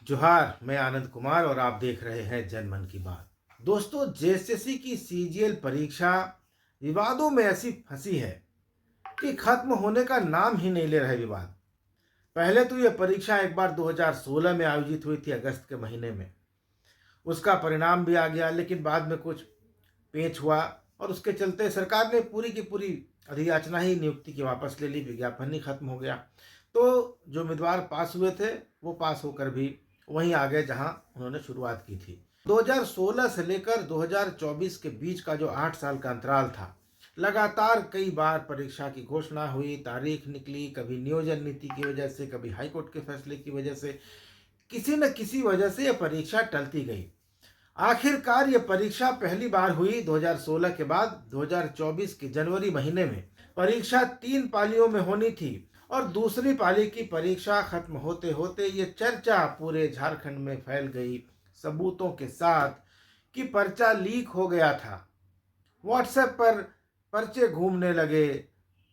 जोहार, मैं आनंद कुमार और आप देख रहे हैं जनमन की बात। दोस्तों, जेएसएससी की सीजीएल परीक्षा विवादों में ऐसी फंसी है कि खत्म होने का नाम ही नहीं ले रहे विवाद। पहले तो यह परीक्षा एक बार 2016 में आयोजित हुई थी, अगस्त के महीने में। उसका परिणाम भी आ गया, लेकिन बाद में कुछ पेच हुआ और उसके चलते सरकार ने पूरी की पूरी अधियाचना ही नियुक्ति की वापस ले ली, विज्ञापन ही खत्म हो गया। तो जो उम्मीदवार पास हुए थे वो पास होकर भी वहीं आ गए जहां उन्होंने शुरुआत की थी। 2016 से लेकर 2024 के बीच का जो 8 साल का अंतराल था, लगातार कई बार परीक्षा की घोषणा हुई, तारीख निकली, कभी नियोजन नीति की वजह से, कभी हाईकोर्ट के फैसले की वजह से, किसी न किसी वजह से यह परीक्षा टलती गई। आखिरकार ये परीक्षा पहली बार हुई 2016 के बाद 2024 के जनवरी महीने में। परीक्षा 3 पालियों में होनी थी और दूसरी पाली की परीक्षा खत्म होते होते ये चर्चा पूरे झारखंड में फैल गई, सबूतों के साथ, कि पर्चा लीक हो गया था। व्हाट्सएप पर पर्चे घूमने लगे,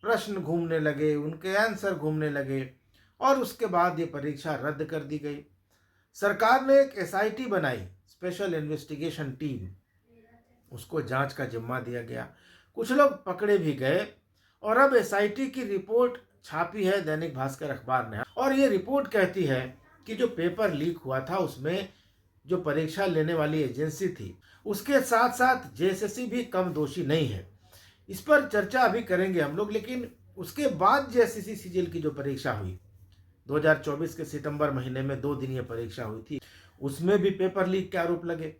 प्रश्न घूमने लगे, उनके आंसर घूमने लगे और उसके बाद ये परीक्षा रद्द कर दी गई। सरकार ने एक एसआईटी बनाई, स्पेशल इन्वेस्टिगेशन टीम। उसको जांच का जिम्मा दिया गया। कुछ लोग पकड़े भी गए और अब एसआईटी की रिपोर्ट छापी है दैनिक भास्कर अखबार ने, और ये रिपोर्ट कहती है कि जो पेपर लीक हुआ था उसमें जो परीक्षा लेने वाली एजेंसी थी उसके साथ साथ जेएसएससी भी कम दोषी नहीं है। इस पर चर्चा अभी करेंगे हम लोग, लेकिन उसके बाद जेएसएससी सीजीएल की जो परीक्षा हुई 2024 के सितंबर महीने में 2 दिन ये परीक्षा हुई थी, उसमें भी पेपर लीक के आरोप लगे।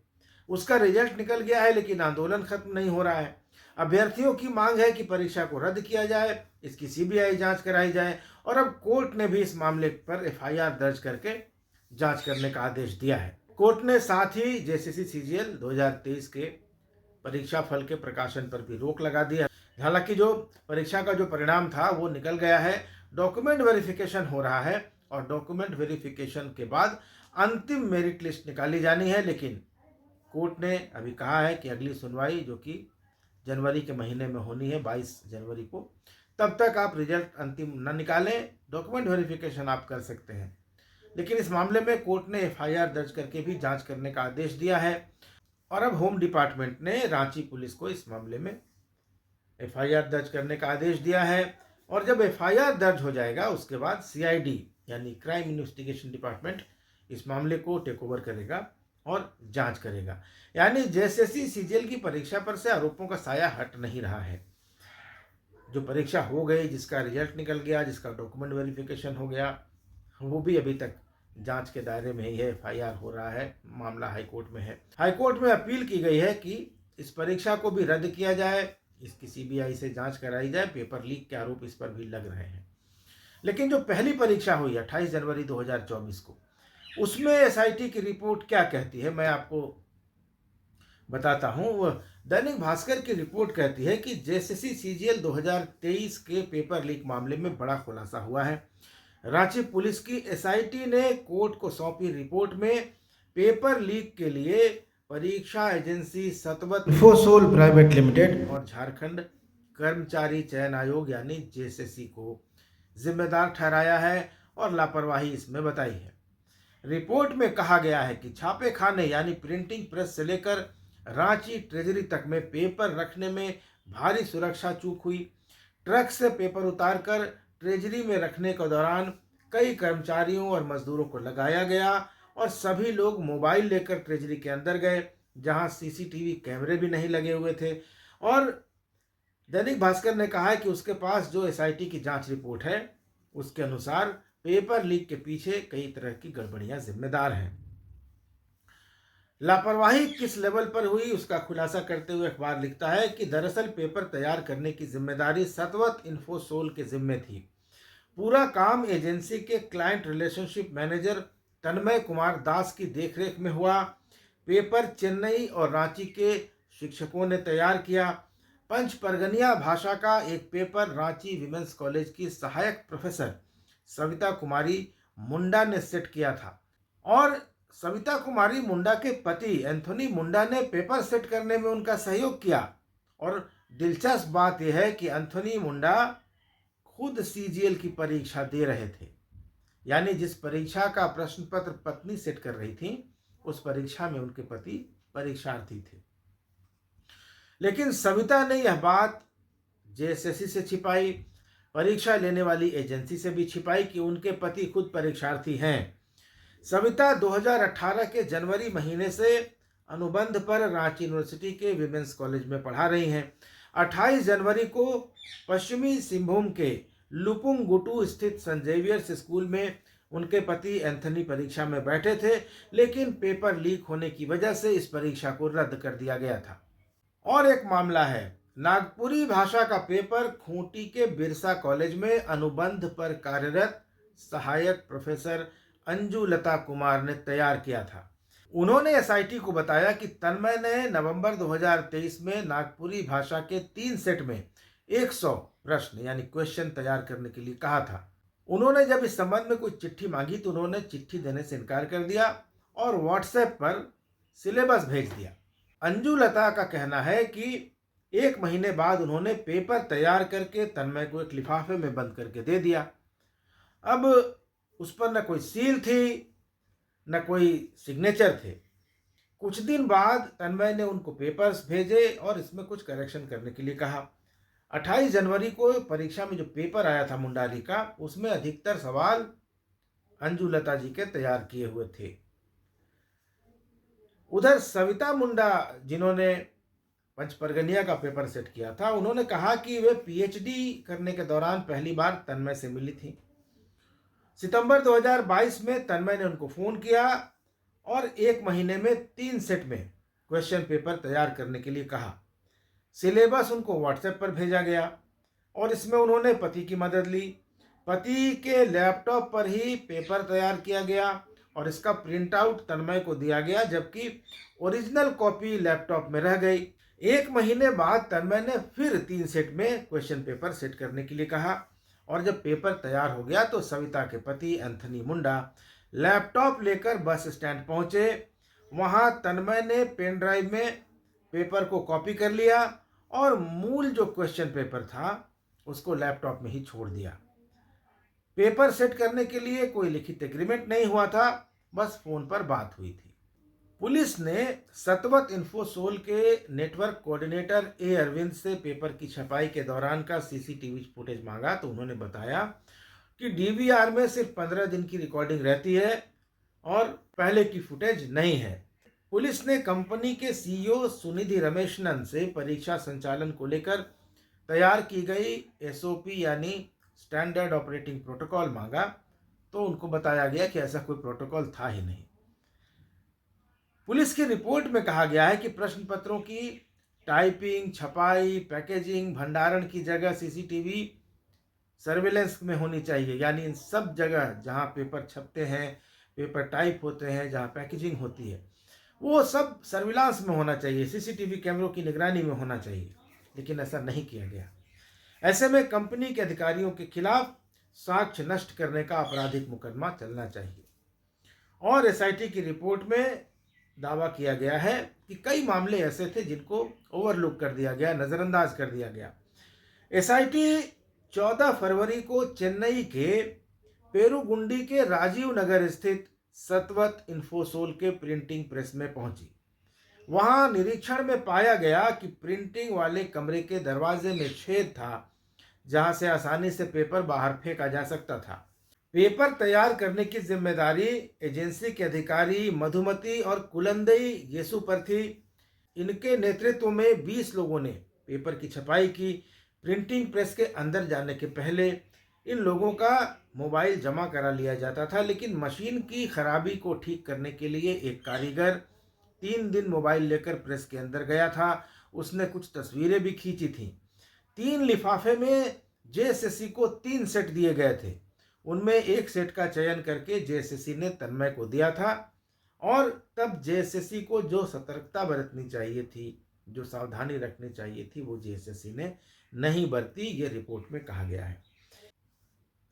उसका रिजल्ट निकल गया है, लेकिन आंदोलन खत्म नहीं हो रहा है। अभ्यर्थियों की मांग है कि परीक्षा को रद्द किया जाए, इसकी सीबीआई जांच कराई जाए और अब कोर्ट ने भी इस मामले पर एफआईआर दर्ज करके जांच करने का आदेश दिया है। कोर्ट ने साथ ही जेएसएससी सीजीएल 2023 के परीक्षा फल के प्रकाशन पर भी रोक लगा दी है। हालांकि जो परीक्षा का जो परिणाम था वो निकल गया है, डॉक्यूमेंट वेरिफिकेशन हो रहा है और डॉक्यूमेंट वेरिफिकेशन के बाद अंतिम मेरिट लिस्ट निकाली जानी है। लेकिन कोर्ट ने अभी कहा है कि अगली सुनवाई जो कि जनवरी के महीने में होनी है, 22 जनवरी को, तब तक आप रिजल्ट अंतिम न निकालें, डॉक्यूमेंट वेरिफिकेशन आप कर सकते हैं। लेकिन इस मामले में कोर्ट ने एफआईआर दर्ज करके भी जांच करने का आदेश दिया है और अब होम डिपार्टमेंट ने रांची पुलिस को इस मामले में एफआईआर दर्ज करने का आदेश दिया है। और जब एफआईआर दर्ज हो जाएगा उसके बाद सीआईडी यानी क्राइम इन्वेस्टिगेशन डिपार्टमेंट इस मामले को टेक ओवर करेगा और जांच करेगा। यानी जेएसएससी सीजीएल की परीक्षा पर से आरोपों का साया हट नहीं रहा है। जो परीक्षा हो गई, जिसका रिजल्ट निकल गया, जिसका डॉक्यूमेंट वेरिफिकेशन हो गया, वो भी अभी तक जांच के दायरे में ही है। एफआईआर हो रहा है, मामला हाईकोर्ट में है। हाईकोर्ट में अपील की गई है कि इस परीक्षा को भी रद्द किया जाए, इसकी सीबीआई से जांच कराई जाए। पेपर लीक के आरोप इस पर भी लग रहे हैं। लेकिन जो पहली परीक्षा हुई 28 जनवरी 2024 को, उसमें एसआईटी की रिपोर्ट क्या कहती है मैं आपको बताता हूं। दैनिक भास्कर की रिपोर्ट कहती है कि जेएसएससी सीजीएल 2023 के पेपर लीक मामले में बड़ा खुलासा हुआ है। रांची पुलिस की एसआईटी ने कोर्ट को सौंपी रिपोर्ट में पेपर लीक के लिए परीक्षा एजेंसी सतवत इन्फोसोल प्राइवेट लिमिटेड और झारखंड कर्मचारी चयन आयोग यानी जेएसएससी को जिम्मेदार ठहराया है और लापरवाही इसमें बताई है। रिपोर्ट में कहा गया है कि छापे खाने यानी प्रिंटिंग प्रेस से लेकर रांची ट्रेजरी तक में पेपर रखने में भारी सुरक्षा चूक हुई। ट्रक से पेपर उतारकर ट्रेजरी में रखने के दौरान कई कर्मचारियों और मजदूरों को लगाया गया और सभी लोग मोबाइल लेकर ट्रेजरी के अंदर गए, जहां सीसीटीवी कैमरे भी नहीं लगे हुए थे। और दैनिक भास्कर ने कहा है कि उसके पास जो एसआईटी की जांच रिपोर्ट है उसके अनुसार पेपर लीक के पीछे कई तरह की गड़बड़ियां जिम्मेदार हैं। लापरवाही किस लेवल पर हुई उसका खुलासा करते हुए अखबार लिखता है कि दरअसल पेपर तैयार करने की जिम्मेदारी सतवत इन्फोसोल के जिम्मे थी। पूरा काम एजेंसी के क्लाइंट रिलेशनशिप मैनेजर तन्मय कुमार दास की देखरेख में हुआ। पेपर चेन्नई और रांची के शिक्षकों ने तैयार किया। पंच परगनिया भाषा का एक पेपर रांची विमेंस कॉलेज की सहायक प्रोफेसर सविता कुमारी मुंडा ने सेट किया था और सविता कुमारी मुंडा के पति एंथोनी मुंडा ने पेपर सेट करने में उनका सहयोग किया। और दिलचस्प बात यह है कि एंथोनी मुंडा खुद सीजीएल की परीक्षा दे रहे थे। यानी जिस परीक्षा का प्रश्न पत्र पत्नी सेट कर रही थी, उस परीक्षा में उनके पति परीक्षार्थी थे। लेकिन सविता ने यह बात जेएसएससी से छिपाई, परीक्षा लेने वाली एजेंसी से भी छिपाई कि उनके पति खुद परीक्षार्थी हैं। सविता 2018 के जनवरी महीने से अनुबंध पर रांची यूनिवर्सिटी के विमेंस कॉलेज में पढ़ा रही हैं। 28 जनवरी को पश्चिमी सिंहभूम के लुपुंगुटू स्थित सेंट जेवियर्स स्कूल में उनके पति एंथनी परीक्षा में बैठे थे, लेकिन पेपर लीक होने की वजह से इस परीक्षा को रद्द कर दिया गया था। और एक मामला है, नागपुरी भाषा का पेपर खूंटी के बिरसा कॉलेज में अनुबंध पर कार्यरत सहायक प्रोफेसर अंजुलता कुमार ने तैयार किया था। उन्होंने एसआईटी को बताया कि तन्मय ने नवंबर 2023 में नागपुरी भाषा के 3 सेट में 100 प्रश्न यानी क्वेश्चन तैयार करने के लिए कहा था। उन्होंने जब इस संबंध में कोई चिट्ठी मांगी तो उन्होंने चिट्ठी देने से इनकार कर दिया और व्हाट्सएप पर सिलेबस भेज दिया। अंजुलता का कहना है कि 1 महीने बाद उन्होंने पेपर तैयार करके तन्मय को एक लिफाफे में बंद करके दे दिया। अब उस पर न कोई सील थी, न कोई सिग्नेचर थे। कुछ दिन बाद तन्मय ने उनको पेपर्स भेजे और इसमें कुछ करेक्शन करने के लिए कहा। 28 जनवरी को परीक्षा में जो पेपर आया था मुंडाली का, उसमें अधिकतर सवाल अंजुलता जी के तैयार किए हुए थे। उधर सविता मुंडा, जिन्होंने पंचपरगनिया का पेपर सेट किया था, उन्होंने कहा कि वे पीएचडी करने के दौरान पहली बार तन्मय से मिली थी। सितंबर 2022 में तन्मय ने उनको फ़ोन किया और 1 महीने में 3 सेट में क्वेश्चन पेपर तैयार करने के लिए कहा। सिलेबस उनको व्हाट्सएप पर भेजा गया और इसमें उन्होंने पति की मदद ली। पति के लैपटॉप पर ही पेपर तैयार किया गया और इसका प्रिंट आउट तन्मय को दिया गया, जबकि ओरिजिनल कॉपी लैपटॉप में रह गई। 1 महीने बाद तन्मय ने फिर 3 सेट में क्वेश्चन पेपर सेट करने के लिए कहा और जब पेपर तैयार हो गया तो सविता के पति एंथनी मुंडा लैपटॉप लेकर बस स्टैंड पहुंचे। वहां तन्मय ने पेन ड्राइव में पेपर को कॉपी कर लिया और मूल जो क्वेश्चन पेपर था उसको लैपटॉप में ही छोड़ दिया। पेपर सेट करने के लिए कोई लिखित एग्रीमेंट नहीं हुआ था, बस फोन पर बात हुई थी। पुलिस ने सतवत इन्फोसोल के नेटवर्क कोऑर्डिनेटर ए अरविंद से पेपर की छपाई के दौरान का सीसीटीवी फुटेज मांगा तो उन्होंने बताया कि डीवीआर में सिर्फ 15 दिन की रिकॉर्डिंग रहती है और पहले की फुटेज नहीं है। पुलिस ने कंपनी के सीईओ सुनिधि रमेशनन से परीक्षा संचालन को लेकर तैयार की गई एसओपी यानी स्टैंडर्ड ऑपरेटिंग प्रोटोकॉल मांगा तो उनको बताया गया कि ऐसा कोई प्रोटोकॉल था ही नहीं। पुलिस की रिपोर्ट में कहा गया है कि प्रश्न पत्रों की टाइपिंग, छपाई, पैकेजिंग, भंडारण की जगह सीसीटीवी सर्विलेंस में होनी चाहिए, यानी इन सब जगह जहां पेपर छपते हैं, पेपर टाइप होते हैं, जहां पैकेजिंग होती है, वो सब सर्विलांस में होना चाहिए, सीसीटीवी कैमरों की निगरानी में होना चाहिए, लेकिन ऐसा नहीं किया गया। ऐसे में कंपनी के अधिकारियों के खिलाफ साक्ष्य नष्ट करने का आपराधिक मुकदमा चलना चाहिए। और एसआईटी की रिपोर्ट में दावा किया गया है कि कई मामले ऐसे थे जिनको ओवरलुक कर दिया गया, नज़रअंदाज कर दिया गया। एसआईटी 14 फरवरी को चेन्नई के पेरुगुंडी के राजीव नगर स्थित सतवत इन्फोसोल के प्रिंटिंग प्रेस में पहुंची। वहां निरीक्षण में पाया गया कि प्रिंटिंग वाले कमरे के दरवाजे में छेद था, जहां से आसानी से पेपर बाहर फेंका जा सकता था। पेपर तैयार करने की जिम्मेदारी एजेंसी के अधिकारी मधुमती और कुलंदई येसु पर थी। इनके नेतृत्व में 20 लोगों ने पेपर की छपाई की। प्रिंटिंग प्रेस के अंदर जाने के पहले इन लोगों का मोबाइल जमा करा लिया जाता था, लेकिन मशीन की खराबी को ठीक करने के लिए एक कारीगर 3 दिन मोबाइल लेकर प्रेस के अंदर गया था। उसने कुछ तस्वीरें भी खींची थीं। 3 लिफाफे में जेएसएससी को 3 सेट दिए गए थे। उनमें एक सेट का चयन करके जेएसएससी ने तन्मय को दिया था और तब जेएसएससी को जो सतर्कता बरतनी चाहिए थी, जो सावधानी रखनी चाहिए थी, वो जेएसएससी ने नहीं बरती, ये रिपोर्ट में कहा गया है।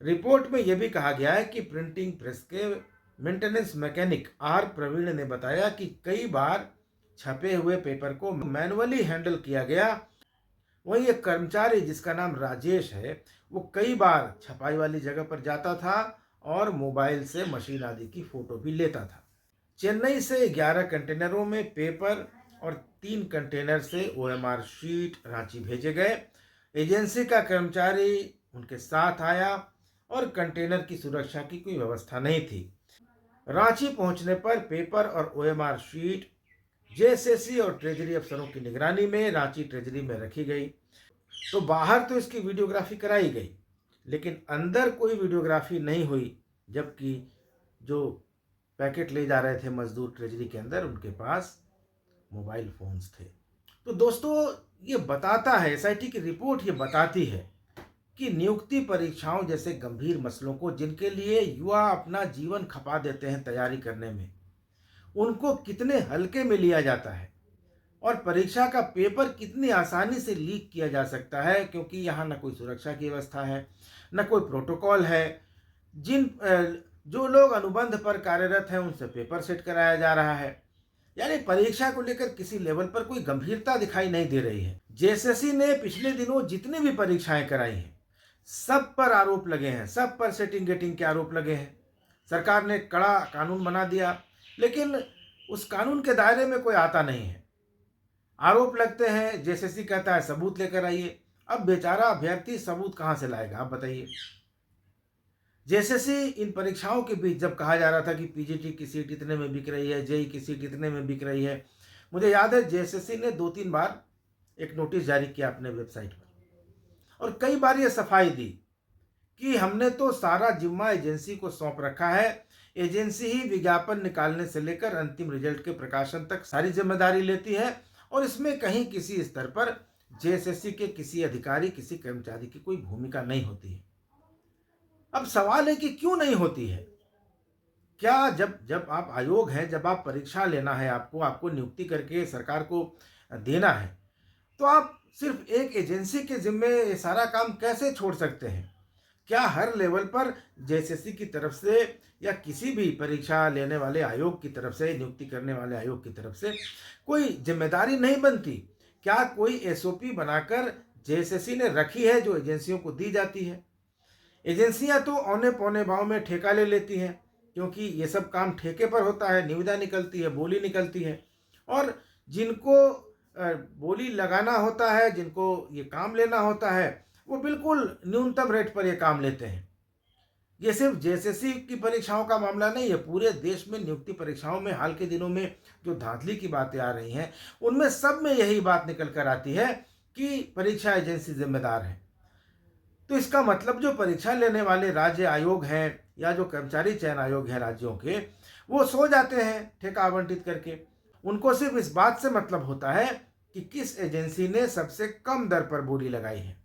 रिपोर्ट में यह भी कहा गया है कि प्रिंटिंग प्रेस के मेंटेनेंस मैकेनिक आर प्रवीण ने बताया कि कई बार छपे हुए पेपर को मैनुअली हैंडल किया गया। वहीं एक कर्मचारी जिसका नाम राजेश है, वो कई बार छपाई वाली जगह पर जाता था और मोबाइल से मशीन आदि की फोटो भी लेता था। चेन्नई से 11 कंटेनरों में पेपर और 3 कंटेनर से ओएमआर शीट रांची भेजे गए। एजेंसी का कर्मचारी उनके साथ आया और कंटेनर की सुरक्षा की कोई व्यवस्था नहीं थी। रांची पहुंचने पर पेपर और ओएमआर शीट जेएसएससी और ट्रेजरी अफसरों की निगरानी में रांची ट्रेजरी में रखी गई। तो बाहर तो इसकी वीडियोग्राफी कराई गई, लेकिन अंदर कोई वीडियोग्राफी नहीं हुई, जबकि जो पैकेट ले जा रहे थे मजदूर ट्रेजरी के अंदर, उनके पास मोबाइल फोन्स थे। तो दोस्तों, ये बताता है, एसआईटी की रिपोर्ट ये बताती है कि नियुक्ति परीक्षाओं जैसे गंभीर मसलों को, जिनके लिए युवा अपना जीवन खपा देते हैं तैयारी करने में, उनको कितने हल्के में लिया जाता है और परीक्षा का पेपर कितनी आसानी से लीक किया जा सकता है, क्योंकि यहाँ न कोई सुरक्षा की व्यवस्था है, न कोई प्रोटोकॉल है। जो लोग अनुबंध पर कार्यरत हैं उनसे पेपर सेट कराया जा रहा है। यानी परीक्षा को लेकर किसी लेवल पर कोई गंभीरता दिखाई नहीं दे रही है। जेएसएससी ने पिछले दिनों जितनी भी परीक्षाएं कराई हैं, सब पर आरोप लगे हैं, सब पर सेटिंग गेटिंग के आरोप लगे हैं। सरकार ने कड़ा कानून बना दिया, लेकिन उस कानून के दायरे में कोई आता नहीं है। आरोप लगते हैं, जेएसएससी कहता है सबूत लेकर आइए। अब बेचारा अभ्यर्थी सबूत कहाँ से लाएगा, आप बताइए। जेएसएससी इन परीक्षाओं के बीच जब कहा जा रहा था कि पीजीटी की सीट इतने में बिक रही है, जेई की सीट इतने में बिक रही है, मुझे याद है जेएसएससी ने 2-3 बार एक नोटिस जारी किया अपने वेबसाइट पर, और कई बार ये सफाई दी कि हमने तो सारा जिम्मा एजेंसी को सौंप रखा है, एजेंसी ही विज्ञापन निकालने से लेकर अंतिम रिजल्ट के प्रकाशन तक सारी जिम्मेदारी लेती है, और इसमें कहीं किसी स्तर पर जेएसएससी के किसी अधिकारी, किसी कर्मचारी की कोई भूमिका नहीं होती है। अब सवाल है कि क्यों नहीं होती है? क्या जब आप आयोग हैं, जब आप परीक्षा लेना है, आपको नियुक्ति करके सरकार को देना है, तो आप सिर्फ एक एजेंसी के जिम्मे ये सारा काम कैसे छोड़ सकते हैं? क्या हर लेवल पर जेएसएससी की तरफ से या किसी भी परीक्षा लेने वाले आयोग की तरफ से, नियुक्ति करने वाले आयोग की तरफ से कोई जिम्मेदारी नहीं बनती? क्या कोई एसओपी बनाकर जेएसएससी ने रखी है जो एजेंसियों को दी जाती है? एजेंसियां तो औने पौने भाव में ठेका ले लेती हैं, क्योंकि ये सब काम ठेके पर होता है, निविदा निकलती है, बोली निकलती है, और जिनको बोली लगाना होता है, जिनको ये काम लेना होता है, वो बिल्कुल न्यूनतम रेट पर ये काम लेते हैं। ये सिर्फ जेएसएससी की परीक्षाओं का मामला नहीं है, पूरे देश में नियुक्ति परीक्षाओं में हाल के दिनों में जो धांधली की बातें आ रही हैं, उनमें सब में यही बात निकल कर आती है कि परीक्षा एजेंसी जिम्मेदार है। तो इसका मतलब जो परीक्षा लेने वाले राज्य आयोग हैं या जो कर्मचारी चयन आयोग हैं राज्यों के, वो सो जाते हैं ठेका आवंटित करके। उनको सिर्फ इस बात से मतलब होता है कि किस एजेंसी ने सबसे कम दर पर बोली लगाई है,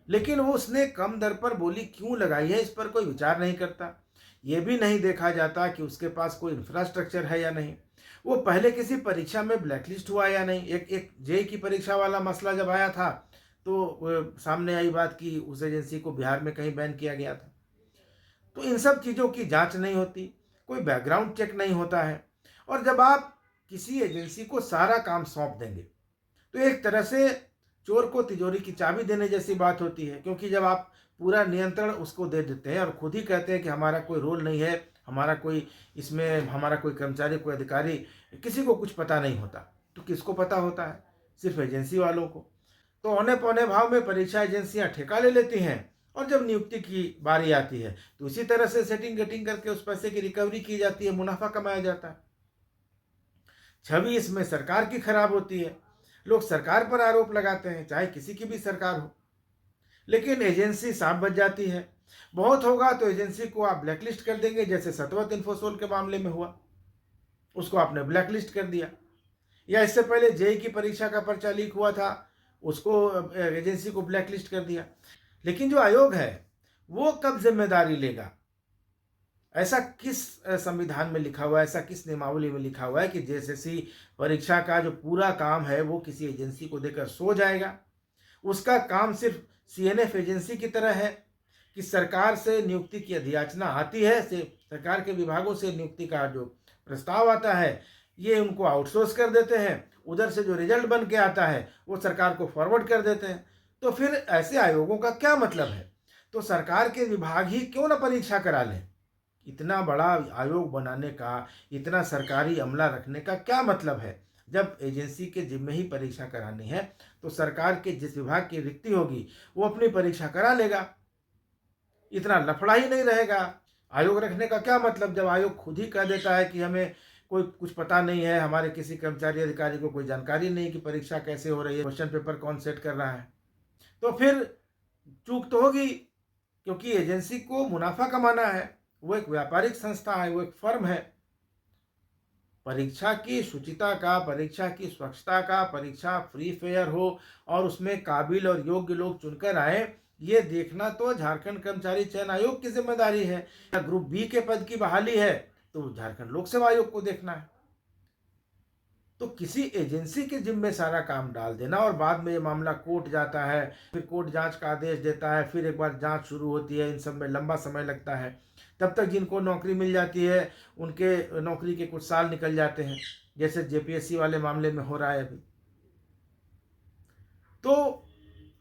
लेकिन वो उसने कम दर पर बोली क्यों लगाई है, इस पर कोई विचार नहीं करता। ये भी नहीं देखा जाता कि उसके पास कोई इंफ्रास्ट्रक्चर है या नहीं, वो पहले किसी परीक्षा में ब्लैकलिस्ट हुआ या नहीं। एक जेई की परीक्षा वाला मसला जब आया था, तो सामने आई बात कि उस एजेंसी को बिहार में कहीं बैन किया गया था। तो इन सब चीज़ों की जांच नहीं होती, कोई बैकग्राउंड चेक नहीं होता है, और जब आप किसी एजेंसी को सारा काम सौंप देंगे, तो एक तरह से चोर को तिजोरी की चाबी देने जैसी बात होती है, क्योंकि जब आप पूरा नियंत्रण उसको दे देते हैं और खुद ही कहते हैं कि हमारा कोई रोल नहीं है, हमारा कोई इसमें, हमारा कोई कर्मचारी, कोई अधिकारी, किसी को कुछ पता नहीं होता, तो किसको पता होता है? सिर्फ एजेंसी वालों को। तो औने पौने भाव में परीक्षा एजेंसियां ठेका ले लेती हैं, और जब नियुक्ति की बारी आती है तो इसी तरह से सेटिंग गेटिंग करके उस पैसे की रिकवरी की जाती है, मुनाफा कमाया जाता है। छवि इसमें सरकार की खराब होती है, लोग सरकार पर आरोप लगाते हैं, चाहे किसी की भी सरकार हो, लेकिन एजेंसी सांप बच जाती है। बहुत होगा तो एजेंसी को आप ब्लैकलिस्ट कर देंगे, जैसे सतवत इन्फोसोल के मामले में हुआ, उसको आपने ब्लैकलिस्ट कर दिया। या इससे पहले जेई की परीक्षा का पर्चा लीक हुआ था, उसको एजेंसी को ब्लैकलिस्ट कर दिया। लेकिन जो आयोग है वो कब जिम्मेदारी लेगा? ऐसा किस संविधान में लिखा हुआ है, ऐसा किस नियमावली में लिखा हुआ है कि जेएसएससी परीक्षा का जो पूरा काम है वो किसी एजेंसी को देकर सो जाएगा? उसका काम सिर्फ सीएनएफ एजेंसी की तरह है कि सरकार से नियुक्ति की अधियाचना आती है, सरकार के विभागों से नियुक्ति का जो प्रस्ताव आता है, ये उनको आउटसोर्स कर देते हैं, उधर से जो रिजल्ट बन के आता है वो सरकार को फॉरवर्ड कर देते हैं। तो फिर ऐसे आयोगों का क्या मतलब है? तो सरकार के विभाग ही क्यों ना परीक्षा करा लें। इतना बड़ा आयोग बनाने का, इतना सरकारी अमला रखने का क्या मतलब है। जब एजेंसी के जिम्मे ही परीक्षा करानी है तो सरकार के जिस विभाग की रिक्ति होगी वो अपनी परीक्षा करा लेगा, इतना लफड़ा ही नहीं रहेगा। आयोग रखने का क्या मतलब, जब आयोग खुद ही कह देता है कि हमें कोई कुछ पता नहीं है, हमारे किसी कर्मचारी अधिकारी को कोई जानकारी नहीं कि परीक्षा कैसे हो रही है, क्वेश्चन पेपर कौन सेट कर रहा है, तो फिर चूक तो होगी। क्योंकि एजेंसी को मुनाफा कमाना है, वो एक व्यापारिक संस्था है, वो एक फर्म है। परीक्षा की शुचिता का, परीक्षा की स्वच्छता का, परीक्षा फ्री फेयर हो और उसमें काबिल और योग्य लोग चुनकर आए, ये देखना तो झारखंड कर्मचारी चयन आयोग की जिम्मेदारी है। या ग्रुप बी के पद की बहाली है तो झारखंड लोक सेवा आयोग को देखना है। तो किसी एजेंसी के जिम्मे सारा काम डाल देना और बाद में ये मामला कोर्ट जाता है, फिर कोर्ट जांच का आदेश देता है, फिर एक बार जांच शुरू होती है, इन सब में लंबा समय लगता है। तब तक जिनको नौकरी मिल जाती है उनके नौकरी के कुछ साल निकल जाते हैं, जैसे जेपीएससी वाले मामले में हो रहा है अभी। तो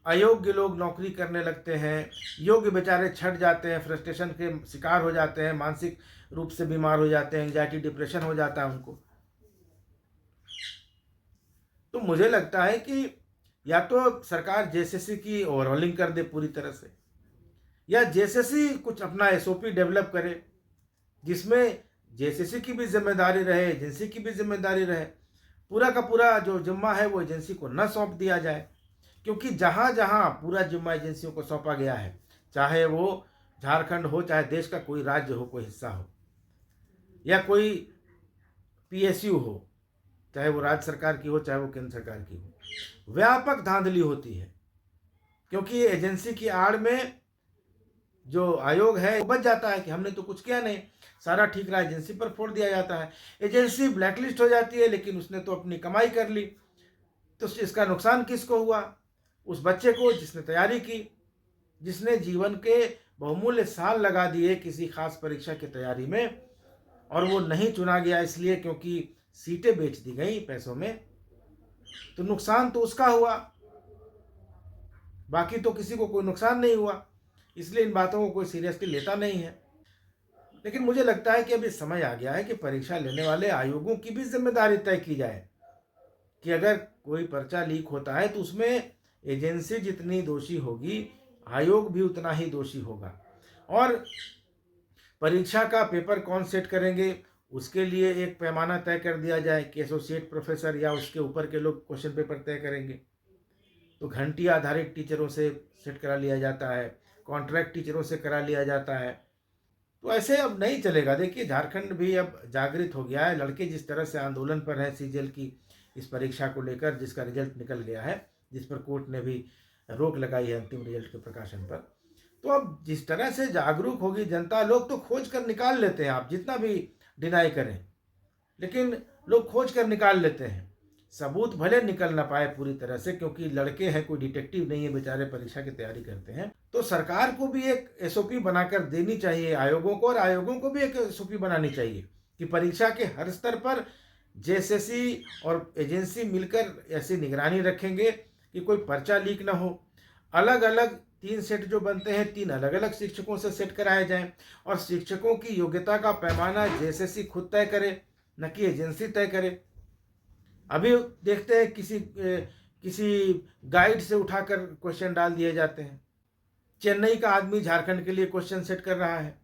अयोग्य लोग नौकरी करने लगते हैं, योग्य बेचारे छट जाते हैं, फ्रस्ट्रेशन के शिकार हो जाते हैं, मानसिक रूप से बीमार हो जाते हैं, एंजाइटी डिप्रेशन हो जाता है उनको। तो मुझे लगता है कि या तो सरकार जेसीसी की ओवरऑलिंग कर दे पूरी तरह से, या जेसीसी कुछ अपना एसओपी डेवलप करे जिसमें जेसीसी की भी जिम्मेदारी रहे, एजेंसी की भी जिम्मेदारी रहे। पूरा का पूरा जो जिम्मा है वो एजेंसी को न सौंप दिया जाए, क्योंकि जहाँ जहाँ पूरा जिम्मा एजेंसियों को सौंपा गया है, चाहे वो झारखंड हो, चाहे देश का कोई राज्य हो, कोई हिस्सा हो, या कोई पीएसयू हो, चाहे वो राज्य सरकार की हो, चाहे वो केंद्र सरकार की हो, व्यापक धांधली होती है। क्योंकि ये एजेंसी की आड़ में जो आयोग है वो बच जाता है कि हमने तो कुछ किया नहीं, सारा ठीक रहा, एजेंसी पर फोड़ दिया जाता है। एजेंसी ब्लैकलिस्ट हो जाती है, लेकिन उसने तो अपनी कमाई कर ली, तो इसका नुकसान किसको हुआ? उस बच्चे को जिसने तैयारी की, जिसने जीवन के बहुमूल्य साल लगा दिए किसी खास परीक्षा की तैयारी में, और वो नहीं चुना गया इसलिए क्योंकि सीटें बेच दी गई पैसों में, तो नुकसान तो उसका हुआ, बाकी तो किसी को कोई नुकसान नहीं हुआ। इसलिए इन बातों को कोई सीरियसली लेता नहीं है। लेकिन मुझे लगता है कि अभी समय आ गया है कि परीक्षा लेने वाले आयोगों की भी जिम्मेदारी तय की जाए कि अगर कोई पर्चा लीक होता है तो उसमें एजेंसी जितनी दोषी होगी, आयोग भी उतना ही दोषी होगा। और परीक्षा का पेपर कौन सेट करेंगे उसके लिए एक पैमाना तय कर दिया जाए कि एसोसिएट प्रोफेसर या उसके ऊपर के लोग क्वेश्चन पेपर तय करेंगे। तो घंटी आधारित टीचरों से सेट करा लिया जाता है, कॉन्ट्रैक्ट टीचरों से करा लिया जाता है। तो ऐसे अब नहीं चलेगा। देखिए झारखंड भी अब जागृत हो गया है। लड़के जिस तरह से आंदोलन पर है सीजीएल की इस परीक्षा को लेकर, जिसका रिजल्ट निकल गया है, जिस पर कोर्ट ने भी रोक लगाई है अंतिम रिजल्ट के प्रकाशन पर, तो अब जिस तरह से जागरूक होगी जनता, लोग तो खोज कर निकाल लेते हैं, आप जितना भी डिनाई करें, लेकिन लोग खोज कर निकाल लेते हैं। सबूत भले निकल ना पाए पूरी तरह से, क्योंकि लड़के हैं, कोई डिटेक्टिव नहीं है, बेचारे परीक्षा की तैयारी करते हैं। तो सरकार को भी एक एसओपी बनाकर देनी चाहिए आयोगों को, और आयोगों को भी एक एसओपी बनानी चाहिए कि परीक्षा के हर स्तर पर जेएसएससी और एजेंसी मिलकर ऐसी निगरानी रखेंगे कि कोई पर्चा लीक ना हो। अलग अलग 3 सेट जो बनते हैं, 3 अलग अलग शिक्षकों से सेट कराए जाएं, और शिक्षकों की योग्यता का पैमाना जेएसएससी खुद तय करे, न कि एजेंसी तय करे। अभी देखते हैं किसी गाइड से उठाकर क्वेश्चन डाल दिए जाते हैं। चेन्नई का आदमी झारखंड के लिए क्वेश्चन सेट कर रहा है,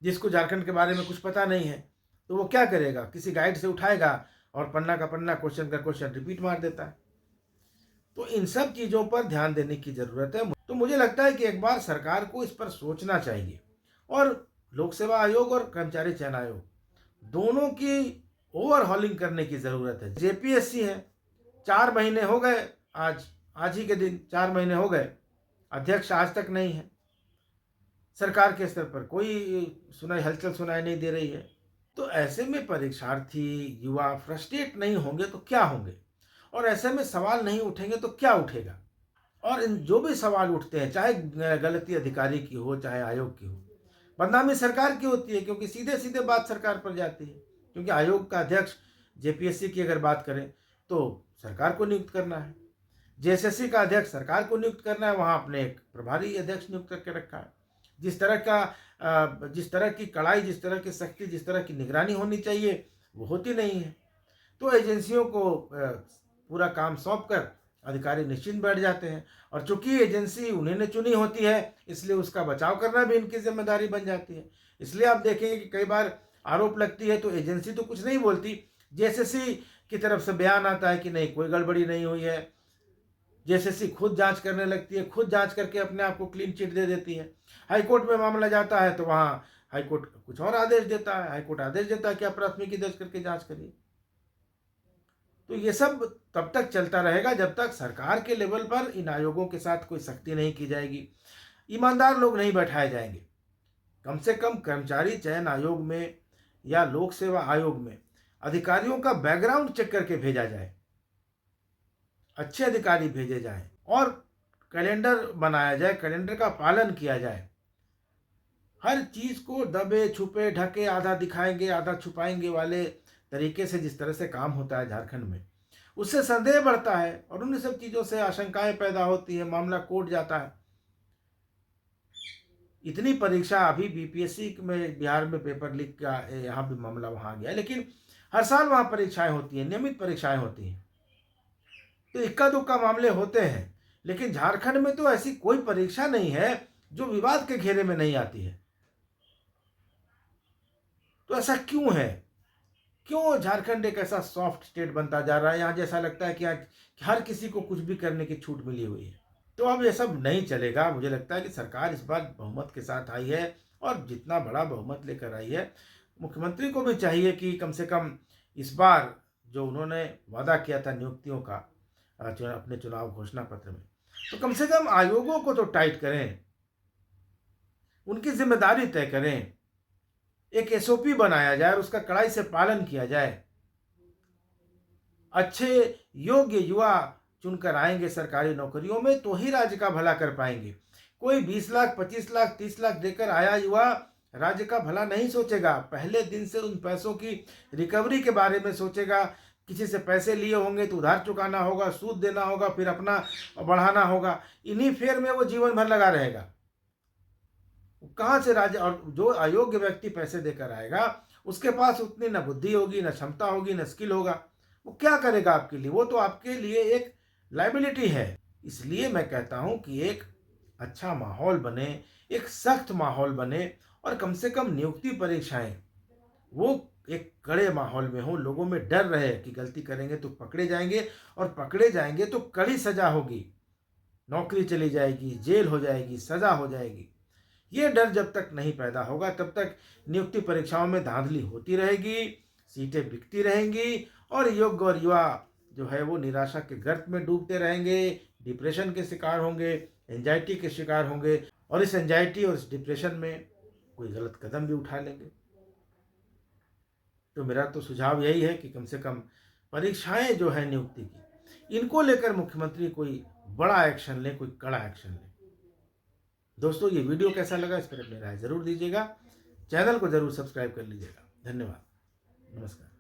जिसको झारखंड के बारे में कुछ पता नहीं है, तो वो क्या करेगा? किसी गाइड से उठाएगा और पन्ना का पन्ना क्वेश्चन का क्वेश्चन रिपीट मार देता है। तो इन सब चीज़ों पर ध्यान देने की ज़रूरत है। तो मुझे लगता है कि एक बार सरकार को इस पर सोचना चाहिए, और लोक सेवा आयोग और कर्मचारी चयन आयोग दोनों की ओवरहॉलिंग करने की ज़रूरत है। जेपीएससी है, 4 महीने हो गए, आज ही के दिन 4 महीने हो गए, अध्यक्ष आज तक नहीं है। सरकार के स्तर पर कोई हलचल सुनाई नहीं दे रही है। तो ऐसे में परीक्षार्थी, युवा फ्रस्ट्रेट नहीं होंगे तो क्या होंगे, और ऐसे में सवाल नहीं उठेंगे तो क्या उठेगा? और इन जो भी सवाल उठते हैं, चाहे गलती अधिकारी की हो, चाहे आयोग की हो, बदनामी सरकार की होती है, क्योंकि सीधे सीधे बात सरकार पर जाती है। क्योंकि आयोग का अध्यक्ष जेपीएससी की अगर बात करें तो सरकार को नियुक्त करना है, जेएसएससी का अध्यक्ष सरकार को नियुक्त करना है, वहाँ अपने एक प्रभारी अध्यक्ष नियुक्त करके रखा है। जिस तरह की कड़ाई, जिस तरह की सख्ती, जिस तरह की निगरानी होनी चाहिए वो होती नहीं है। तो एजेंसियों को पूरा काम सौंप कर अधिकारी निश्चिंत बैठ जाते हैं, और चूंकि एजेंसी उन्हीं ने चुनी होती है इसलिए उसका बचाव करना भी इनकी जिम्मेदारी बन जाती है। इसलिए आप देखेंगे कि कई बार आरोप लगती है तो एजेंसी तो कुछ नहीं बोलती, जेएसएससी की तरफ से बयान आता है कि नहीं, कोई गड़बड़ी नहीं हुई है। जेएसएससी खुद जांच करने लगती है, खुद जांच करके अपने आप को क्लीन चिट दे देती है। हाईकोर्ट में मामला जाता है तो वहाँ हाईकोर्ट कुछ और आदेश देता है, हाईकोर्ट आदेश देता है कि आप प्राथमिकी दर्ज करके जांच करिए। तो ये सब तब तक चलता रहेगा जब तक सरकार के लेवल पर इन आयोगों के साथ कोई सख्ती नहीं की जाएगी, ईमानदार लोग नहीं बैठाए जाएंगे। कम से कम कर्मचारी चयन आयोग में या लोक सेवा आयोग में अधिकारियों का बैकग्राउंड चेक करके भेजा जाए, अच्छे अधिकारी भेजे जाएं और कैलेंडर बनाया जाए, कैलेंडर का पालन किया जाए। हर चीज को दबे छुपे ढके, आधा दिखाएंगे आधा छुपाएंगे वाले तरीके से जिस तरह से काम होता है झारखंड में, उससे संदेह बढ़ता है और उन सब चीजों से आशंकाएं पैदा होती है, मामला कोर्ट जाता है। इतनी परीक्षा अभी बीपीएससी में बिहार में पेपर लीक का यहाँ भी मामला वहाँ गया, लेकिन हर साल वहाँ परीक्षाएं होती हैं, नियमित परीक्षाएं होती हैं, तो इक्का दुक्का मामले होते हैं। लेकिन झारखंड में तो ऐसी कोई परीक्षा नहीं है जो विवाद के घेरे में नहीं आती है। तो ऐसा क्यों है? क्यों झारखंड एक ऐसा सॉफ्ट स्टेट बनता जा रहा है? यहाँ जैसा लगता है कि आज हर किसी को कुछ भी करने की छूट मिली हुई है। तो अब ये सब नहीं चलेगा। मुझे लगता है कि सरकार इस बार बहुमत के साथ आई है और जितना बड़ा बहुमत लेकर आई है, मुख्यमंत्री को भी चाहिए कि कम से कम इस बार जो उन्होंने वादा किया था नियुक्तियों का अपने चुनाव घोषणा पत्र में, तो कम से कम आयोगों को तो टाइट करें, उनकी जिम्मेदारी तय करें, एक एसओपी बनाया जाए और उसका कड़ाई से पालन किया जाए। अच्छे योग्य युवा चुनकर आएंगे सरकारी नौकरियों में तो ही राज्य का भला कर पाएंगे। कोई 20 लाख 25 लाख 30 लाख देकर आया युवा राज्य का भला नहीं सोचेगा। पहले दिन से उन पैसों की रिकवरी के बारे में सोचेगा। किसी से पैसे लिए होंगे तो उधार चुकाना होगा, सूद देना होगा, फिर अपना बढ़ाना होगा। इन्हीं फेर में वो जीवन भर लगा रहेगा। कहाँ से राज्य, और जो अयोग्य व्यक्ति पैसे देकर आएगा उसके पास उतनी न बुद्धि होगी, न क्षमता होगी, न स्किल होगा। वो क्या करेगा आपके लिए? वो तो आपके लिए एक लाइबिलिटी है। इसलिए मैं कहता हूं कि एक अच्छा माहौल बने, एक सख्त माहौल बने और कम से कम नियुक्ति परीक्षाएं वो एक कड़े माहौल में हो, लोगों में डर रहे कि गलती करेंगे तो पकड़े जाएंगे, और पकड़े जाएंगे तो कड़ी सजा होगी, नौकरी चली जाएगी, जेल हो जाएगी, सजा हो जाएगी। ये डर जब तक नहीं पैदा होगा तब तक नियुक्ति परीक्षाओं में धांधली होती रहेगी, सीटें बिकती रहेंगी और योग्य और युवा जो है वो निराशा के गर्त में डूबते रहेंगे, डिप्रेशन के शिकार होंगे, एंजाइटी के शिकार होंगे, और इस एंजाइटी और इस डिप्रेशन में कोई गलत कदम भी उठा लेंगे। तो मेरा तो सुझाव यही है कि कम से कम परीक्षाएं जो है नियुक्ति की, इनको लेकर मुख्यमंत्री कोई बड़ा एक्शन ले, कोई कड़ा एक्शन ले। दोस्तों, ये वीडियो कैसा लगा इस पर अपनी राय जरूर दीजिएगा। चैनल को जरूर सब्सक्राइब कर लीजिएगा। धन्यवाद। नमस्कार।